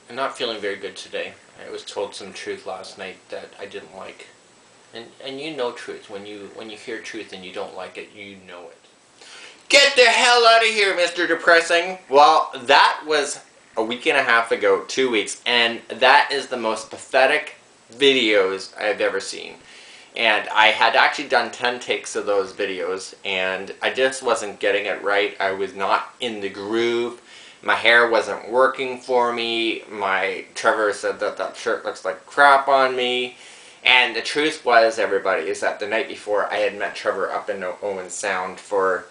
I'm not feeling very good today. I was told some truth last night that I didn't like. And you know truth. When you hear truth and you don't like it, you know it. Get the hell out of here, Mr. Depressing. Well, that was a week and a half ago, 2 weeks, and that is the most pathetic videos I've ever seen. And I had actually done 10 takes of those videos, and I just wasn't getting it right. I was not in the groove. My hair wasn't working for me. Trevor said that that shirt looks like crap on me. And the truth was, everybody, is that the night before I had met Trevor up in Owen Sound for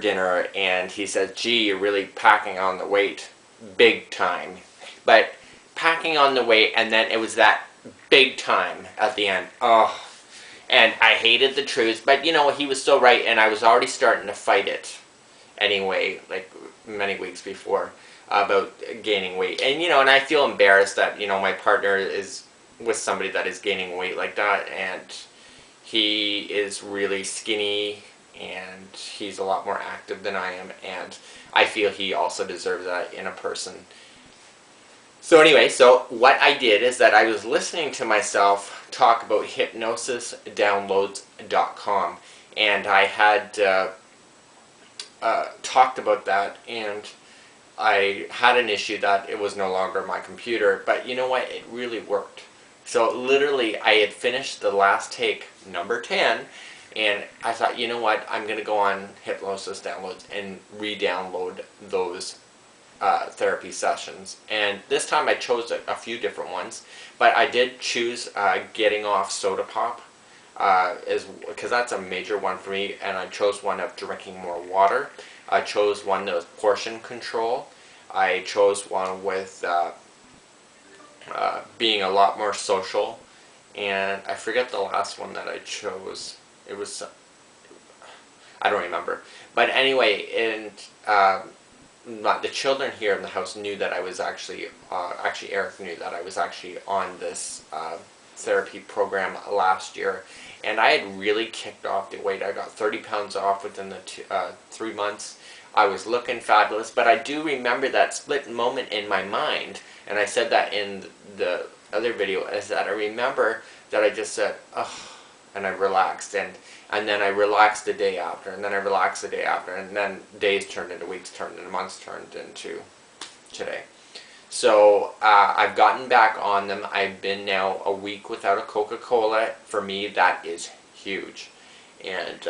dinner, and he said, "Gee, you're really packing on the weight, big time." But packing on the weight, and then it was that big time at the end. Oh, and I hated the truth, but you know he was so right, and I was already starting to fight it anyway, like many weeks before, about gaining weight. And you know, and I feel embarrassed that my partner is with somebody that is gaining weight like that, and he is really skinny, and he's a lot more active than I am, and I feel he also deserves that in a person. So anyway, so what I did is that I was listening to myself talk about hypnosisdownloads.com, and I had talked about that, and I had an issue that it was no longer my computer, but you know what, it really worked. So literally I had finished the last take, number 10, and I thought, you know what, I'm going to go on Hypnosis Downloads and re-download those therapy sessions. And this time I chose a few different ones, but I did choose getting off soda pop, because that's a major one for me, and I chose one of drinking more water. I chose one that was portion control. I chose one with being a lot more social, and I forget the last one that I chose. It was, I don't remember. But anyway, and the children here in the house knew that I was actually Eric knew that I was actually on this therapy program last year, and I had really kicked off the weight. I got 30 pounds off within the 3 months. I was looking fabulous, but I do remember that split moment in my mind, and I said that in the other video, is that I remember that I just said, ugh, and I relaxed, and then I relaxed the day after, and then I relaxed the day after, and then days turned into weeks, turned into months, turned into today. So I've gotten back on them. I've been now a week without a Coca-Cola. For me, that is huge. And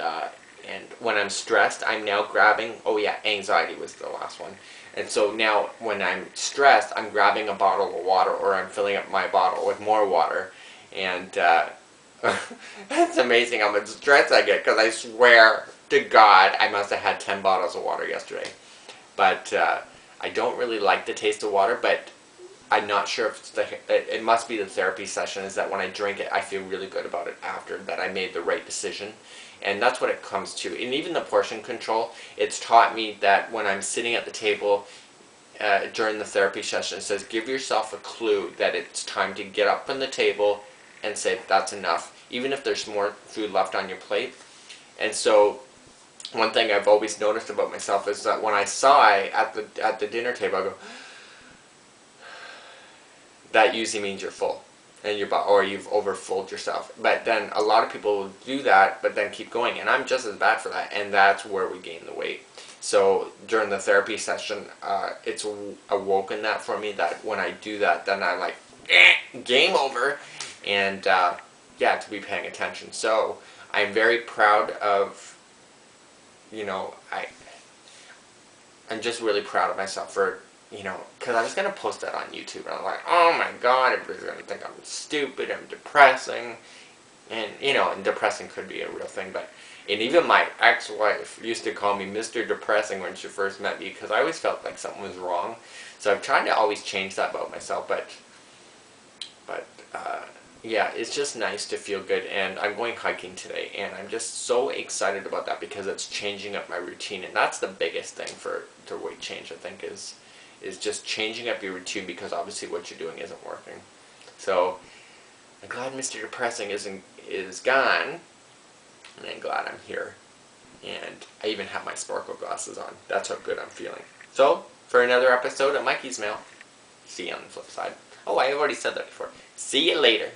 when I'm stressed, I'm now grabbing, oh yeah, anxiety was the last one. And so now when I'm stressed, I'm grabbing a bottle of water, or I'm filling up my bottle with more water. And it's amazing how much stress I get, because I swear to God, I must have had 10 bottles of water yesterday. But I don't really like the taste of water, but I'm not sure if it must be the therapy session, is that when I drink it, I feel really good about it after, that I made the right decision. And that's what it comes to. And even the portion control, it's taught me that when I'm sitting at the table during the therapy session, it says give yourself a clue that it's time to get up from the table and say that's enough, even if there's more food left on your plate. And so one thing I've always noticed about myself is that when I sigh at the dinner table, I go, that usually means you're full, and or you've overfilled yourself. But then a lot of people will do that, but then keep going, and I'm just as bad for that, and that's where we gain the weight. So during the therapy session, it's awoken that for me, that when I do that, then I'm like, game over, and yeah, to be paying attention. So I'm very proud of, I'm just really proud of myself for, because I was going to post that on YouTube, and I'm like, oh my God, everybody's going to think I'm stupid, I'm depressing, and, and depressing could be a real thing, and even my ex-wife used to call me Mr. Depressing when she first met me, because I always felt like something was wrong. So I'm trying to always change that about myself, but yeah, it's just nice to feel good. And I'm going hiking today, and I'm just so excited about that, because it's changing up my routine, and that's the biggest thing for weight change, I think, is just changing up your routine, because obviously what you're doing isn't working. So I'm glad Mr. Depressing is gone, and I'm glad I'm here. And I even have my sparkle glasses on. That's how good I'm feeling. So, for another episode of Mikey's Mail, see you on the flip side. Oh, I already said that before. See you later.